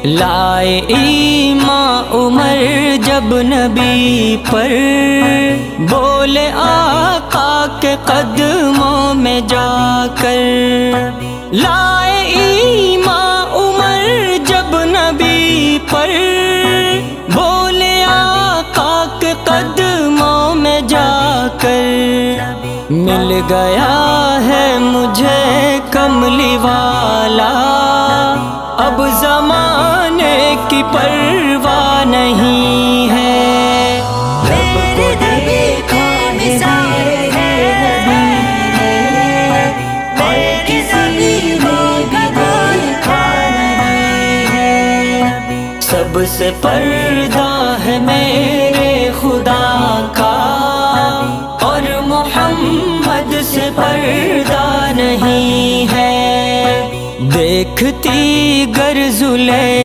لائے ایمان عمر جب نبی پر، بولے آقا کے قدموں میں جا کر۔ لائے ایمان عمر جب نبی پر، بولے آقا کے قدموں میں جا کر۔ مل گیا ہے مجھے کملی والا، اب زمانے کی پرواہ نہیں ہے۔ میرے نبی کی مثال ہے، میری زمین کا کوئی نہیں ہے۔ سب سے پردہ ہے میرے خدا کا، اور محمد سے پردہ نہیں ہے۔ دیکھتی گر زلیخا